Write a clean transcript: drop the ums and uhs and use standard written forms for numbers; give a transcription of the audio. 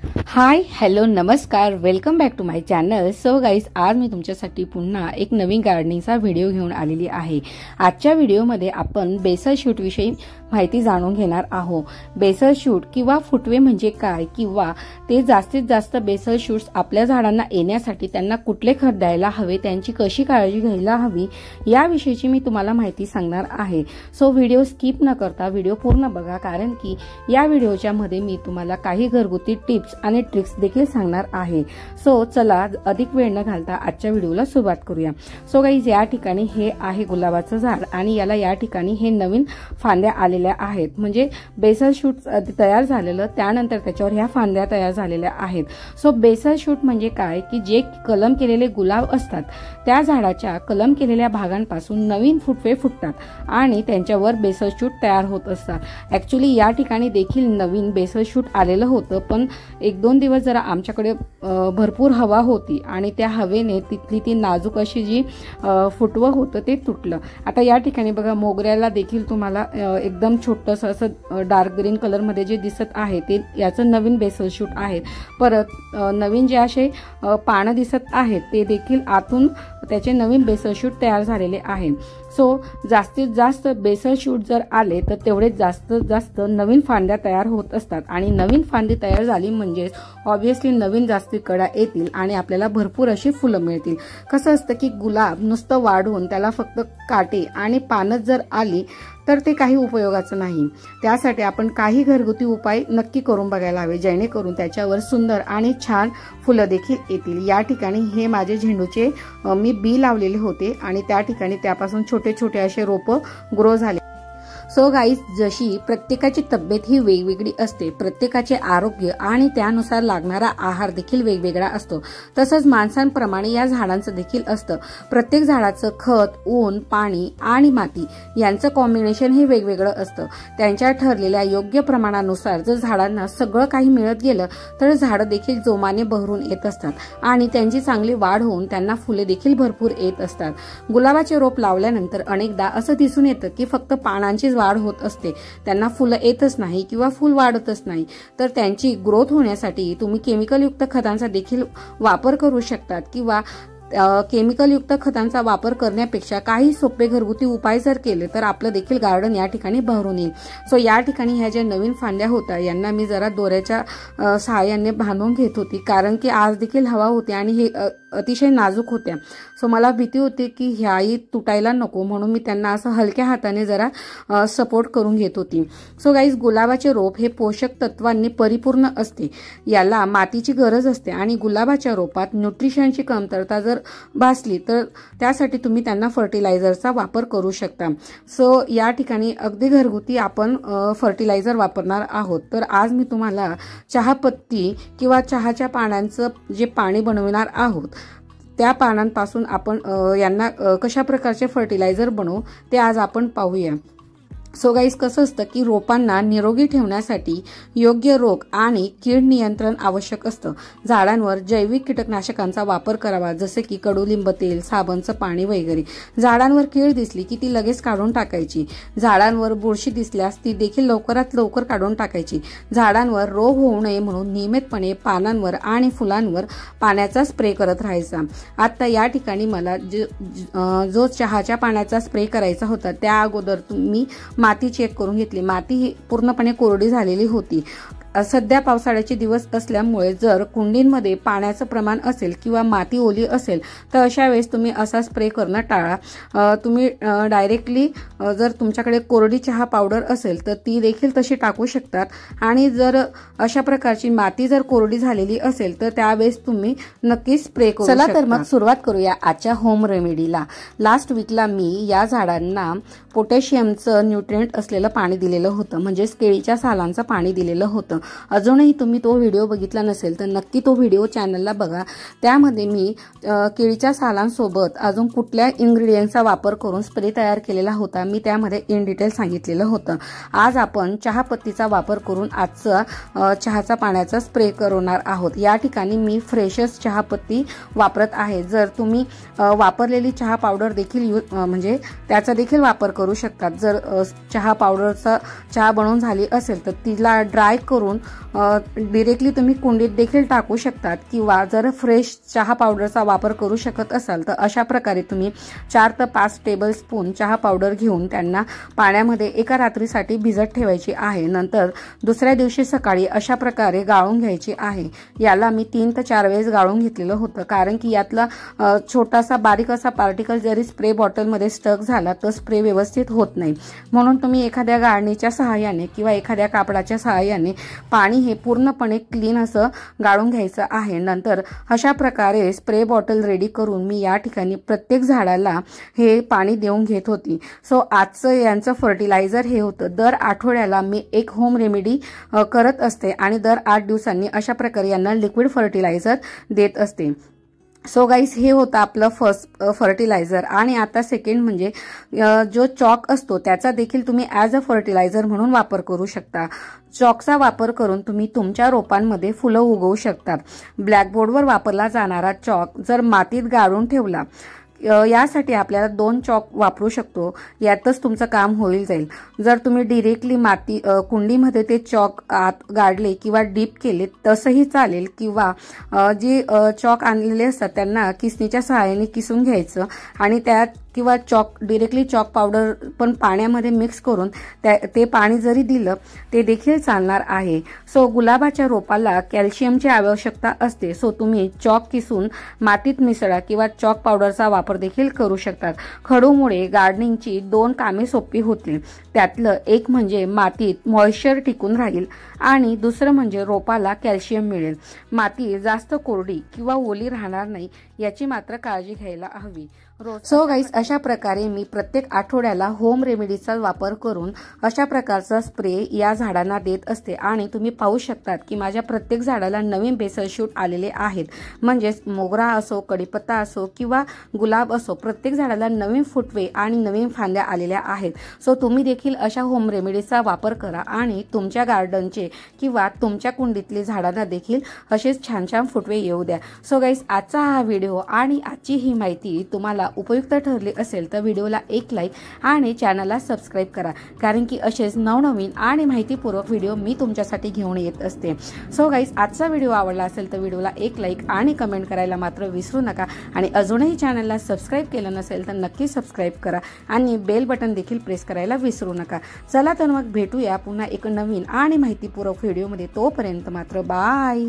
हाय hello नमस्कार, welcome back to my channel. So guys, आज मी तुमच्यासाठी पुन्हा एक नवीन गार्डनिंगचा व्हिडिओ घेऊन आलेली आहे. आजच्या व्हिडिओमध्ये आपण बेसल शूट विषयी माहिती जाणून घेणार आहोत. बेसल शूट किंवा फुटवे म्हणजे काय, किंवा ते जास्तीत जास्त बेसल शूट्स आपल्या झाडांना येण्यासाठी त्यांना कुठले खत द्यायला हवे, त्यांची कशी काळजी घ्यायला हवी, याविषयीची मी तुम्हाला माहिती सांगणार आहे. सो व्हिडिओ स्किप न करता व्हिडिओ पूर्ण बघा, कारण की या व्हिडिओच्या मध्ये मी तुम्हाला काही घरगुती टिप्स आणि ट्रिक्स देखील सांगणार आहे. सो चला अधिक वेळ न घालता आजच्या व्हिडिओला सुरुवात करूया. सो गाईज, या ठिकाणी हे आहे गुलाबाचं झाड आणि याला या ठिकाणी हे नवीन फांद्या आलेल्या आहेत. म्हणजे बेसल शूट तयार झालेलं, त्यानंतर त्याच्यावर ह्या फांद्या तयार झालेल्या आहेत. सो बेसल शूट म्हणजे काय, की जे कलम केलेले गुलाब असतात त्या झाडाच्या कलम केलेल्या भागांपासून नवीन फुटवे फुटतात आणि त्यांच्यावर बेसल शूट तयार होत असतात. ऍक्च्युली या ठिकाणी देखील नवीन बेसल शूट आलेलं होतं, पण एक दोन दिवस जरा आमच्याकडे भरपूर हवा होती आणि त्या हवेने तिथली ती नाजूक अशी जी फुटवं होतं ते तुटलं. आता या ठिकाणी बघा, मोगऱ्याला देखील तुम्हाला एकदम छोटंसं असं डार्क ग्रीन कलर मध्ये जे दिसत आहे ते याचं नवीन बेसल शूट आहे. परत नवीन जे असे पानं दिसत आहेत ते देखील आतून त्याचे नवीन बेसल शूट तयार झालेले आहे. सो जास्तीत जास्त बेसल शूट जर आले तर तेवढेच जास्तीत जास्त नवीन फांद्या तयार होत असतात आणि नवीन फांदी तयार झाली म्हणजे ऑब्व्हियसली नवीन जास्ती कडा येतील आणि आपल्याला भरपूर अशी फुलं मिळतील. कसं असतं की गुलाब नुसतं वाढून त्याला फक्त काटे आणि पानच जर आली तर ते काही उपयोगाचं नाही. त्यासाठी आपण काही घरगुती उपाय नक्की करून बघायला हवे, जेणेकरून त्याच्यावर सुंदर आणि छान फुलं देखील येतील. या ठिकाणी हे माझे झेंडूचे मी बी लावलेले होते आणि त्या ठिकाणी त्यापासून छोटे छोटे असे रोपं ग्रो झाले. सो गाईज, जशी प्रत्येकाची तब्येत ही वेगवेगळी असते, प्रत्येकाचे आरोग्य आणि त्यानुसार लागणारा आहार देखील वेगवेगळा असतो, तसंच माणसांप्रमाणे या झाडांचं देखील असतं. प्रत्येक झाडाचं खत, ऊन, पाणी आणि माती यांचं कॉम्बिनेशन हे वेगवेगळं असतं. त्यांच्या ठरलेल्या योग्य प्रमाणानुसार जर झाडांना सगळं काही मिळत गेलं तर झाडं देखील जोमाने बहरून येत असतात आणि त्यांची चांगली वाढ होऊन त्यांना फुले देखील भरपूर येत असतात. गुलाबाचे रोप लावल्यानंतर अनेकदा असं दिसून येतं की फक्त पानांची वाढ होत असते, त्यांना फुलं येतच नाही किंवा फुल वाढतच नाही. तर त्यांची ग्रोथ होण्यासाठी तुम्ही केमिकल युक्त खतांचा देखील वापर करू शकतात, किंवा केमिकल युक्त खतांचा वापर करण्यापेक्षा काही सोपे घरगुती उपाय जर केले तर आपलं देखील गार्डन या ठिकाणी बहरून येईल. सो या ठिकाणी ह्या ज्या नवीन फांद्या होत्या यांना मी जरा दोऱ्याच्या सहाय्याने बांधून घेत होती, कारण की आज देखील हवा होती आणि हे अतिशय नाजूक होत्या. सो मला भीती होती की ह्याही तुटायला नको, म्हणून मी त्यांना असं हलक्या हाताने जरा सपोर्ट करून घेत होती. सो गाईज, गुलाबाचे रोप हे पोषक तत्वांनी परिपूर्ण असते, याला मातीची गरज असते आणि गुलाबाच्या रोपात न्यूट्रिशनची कमतरता जर भासली तर त्यासाठी तुम्ही त्यांना फर्टिलायझरचा वापर करू शकता. सो या ठिकाणी अगदी घरगुती आपण फर्टिलायझर वापरणार आहोत. तर आज मी तुम्हाला चहापत्ती किंवा चहाच्या पानांचं जे पाणी बनवणार आहोत त्या पानांपासून आपण यांना कशा प्रकारचे फर्टिलायझर बनवू ते आज आपण पाहूया. सो गाईज, कसं असतं की रोपांना निरोगी ठेवण्यासाठी योग्य रोग आणि कीड नियंत्रण आवश्यक असतं. झाडांवर जैविक कीटकनाशकांचा वापर करावा, जसे की कडुलिंब तेल, साबणचं पाणी वगैरे. झाडांवर कीड दिसली की ती लगेच काढून टाकायची. झाडांवर बुरशी दिसल्यास ती देखील लवकरात लवकर काढून टाकायची. झाडांवर रोग होऊ नये म्हणून नियमितपणे पानांवर आणि फुलांवर पाण्याचा स्प्रे करत राहायचा. आता या ठिकाणी मला जो चहाच्या पाण्याचा स्प्रे करायचा होता त्या अगोदर मी माती चेक करून घेतली. माती ही पूर्णपणे कोरडी झालेली होती. सध्या पावसाळ्याचे दिवस असल्यामुळे जर कुंडींमध्ये पाण्याचं प्रमाण असेल किंवा माती ओली असेल तर अशा वेळेस तुम्ही असा स्प्रे करणं टाळा. तुम्ही डायरेक्टली जर तुमच्याकडे कोरडी चहा पावडर असेल तर ती देखील तशी टाकू शकतात आणि जर अशा प्रकारची माती जर कोरडी झालेली असेल तर त्यावेळेस तुम्ही नक्कीच स्प्रे करू शकता. चला तर मग सुरुवात करूया आजच्या होम रेमेडीला. लास्ट वीकला मी या झाडांना पोटॅशियमचं न्यूट्रिएंट असलेलं पाणी दिलेलं होतं, म्हणजेच केळीच्या सालांचं पाणी दिलेलं होतं. अजूनही तुम्ही तो व्हिडिओ बघितला नसेल तर नक्की तो व्हिडिओ चॅनलला बघा. त्यामध्ये मी केळीच्या सालांसोबत अजून कुठल्या इन्ग्रेडियंटचा वापर करून स्प्रे तयार केलेला होता मी त्यामध्ये इन डिटेल सांगितलेलं होतं. आज आपण चहापत्तीचा वापर करून आजचा चहाचा पाण्याचा स्प्रे करणार आहोत. या ठिकाणी मी फ्रेशच चहापत्ती वापरत आहे. जर तुम्ही वापरलेली चहा पावडर देखील म्हणजे त्याचा देखील वापर करू शकतात. जर चहा पावडरचा चहा बनवून झाली असेल तर तिला ड्राय करून करून डायरेक्टली तुम्ही कुंडीत देखील टाकू शकतात, किंवा जर फ्रेश चहा पावडरचा वापर करू शकत असाल तर अशा प्रकारे तुम्ही 4 ते 5 टेबलस्पून चहा पावडर घेऊन त्यांना पाण्यामध्ये एका रात्रीसाठी भिजत ठेवायची आहे. नंतर दुसऱ्या दिवशी सकाळी अशा प्रकारे गाळून घ्यायची आहे. याला मी 3 ते 4 वेळेस गाळून घेतलेलं होतं, कारण की यातला छोटासा बारीक असा पार्टिकल जरी स्प्रे बॉटलमध्ये स्टक झाला तर स्प्रे व्यवस्थित होत नाही. म्हणून तुम्ही एखाद्या गाळणीच्या सहाय्याने किंवा एखाद्या कापडाच्या सहाय्याने पाणी हे पूर्णपणे क्लीन असं गाळून घ्यायचं आहे. नंतर अशा प्रकारे स्प्रे बॉटल रेडी करून मी या ठिकाणी प्रत्येक झाडाला हे पाणी देऊन घेत होती. सो आजचं यांचं फर्टिलायझर हे होतं. दर आठवड्याला मी एक होम रेमेडी करत असते आणि दर 8 दिवसांनी अशा प्रकारे यांना लिक्विड फर्टिलायझर देत असते. सो गाईस, हे होतं आपलं फर्स्ट फर्टिलायझर. आणि आता सेकंड म्हणजे जो चॉक असतो त्याचा देखील तुम्ही ॲज अ फर्टिलायझर म्हणून वापर करू शकता. चॉकचा वापर करून तुम्ही तुमच्या रोपांमध्ये फुलं उगवू शकता. ब्लॅकबोर्डवर वापरला जाणारा चॉक जर मातीत गाळून ठेवला, यासाठी आपल्याला 2 चॉक वापरू शकतो. यातच तुमचं काम होईल जाईल. जर तुम्ही डायरेक्टली माती कुंडीमध्ये ते चॉक आत गाडले किंवा डीप केले तसंही चालेल, किंवा जे चॉक आणलेले असतात त्यांना किसणीच्या सहाय्याने किसून घ्यायचं आणि त्यात किंवा चॉक डायरेक्टली चॉक पावडर पण पाण्यामध्ये मिक्स करून ते पाणी जरी दिलं ते देखील चालणार आहे. सो गुलाबाच्या रोपाला कॅल्शियमची आवश्यकता असते. सो तुम्ही चॉक किसून मातीत मिसळा किंवा चॉक पावडरचा वापर देखील करू शकतात. खडूमुळे गार्डनिंगची 2 कामे सोपी होतील. त्यातलं एक म्हणजे मातीत मॉइश्चर टिकून राहील आणि दुसरं म्हणजे रोपाला कॅल्शियम मिळेल. माती जास्त कोरडी किंवा ओली राहणार नाही याची मात्र काळजी घ्यायला हवी. सो गाईस, अशा प्रकारे मी प्रत्येक आठवड्याला होम रेमेडीचा वापर करून अशा प्रकारचा स्प्रे या झाडांना देत असते. आणि तुम्ही पाहू शकतात की माझ्या प्रत्येक झाडाला नवीन बेसल शूट आलेले आहेत. म्हणजेच मोगरा असो, कडीपत्ता असो किंवा गुलाब असो, प्रत्येक झाडाला नवीन फुटवे आणि नवीन फांद्या आलेल्या आहेत. सो तुम्ही देखील अशा होम रेमेडीचा वापर करा आणि तुमच्या गार्डनचे किंवा तुमच्या कुंडीतले झाडांना देखील असेच छान छान फुटवे येऊ द्या. सो गाईस, आजचा हा व्हिडिओ आणि आजची ही माहिती तुम्हाला उपयुक्त ठरली असेल तर व्हिडिओला एक लाईक आणि चॅनलला सबस्क्राईब करा, कारण की असेच नवनवीन आणि माहितीपूर्वक व्हिडिओ मी तुमच्यासाठी घेऊन येत असते. सो गाईस, आजचा व्हिडिओ आवडला असेल तर व्हिडिओला एक लाईक आणि कमेंट करायला मात्र विसरू नका. आणि अजूनही चॅनलला सबस्क्राईब केलं नसेल तर नक्की सबस्क्राईब करा आणि बेल बटन देखील प्रेस करायला विसरू नका. चला तर मग भेटूया पुन्हा एक नवीन आणि माहितीपूर्वक व्हिडिओमध्ये. तोपर्यंत मात्र बाय.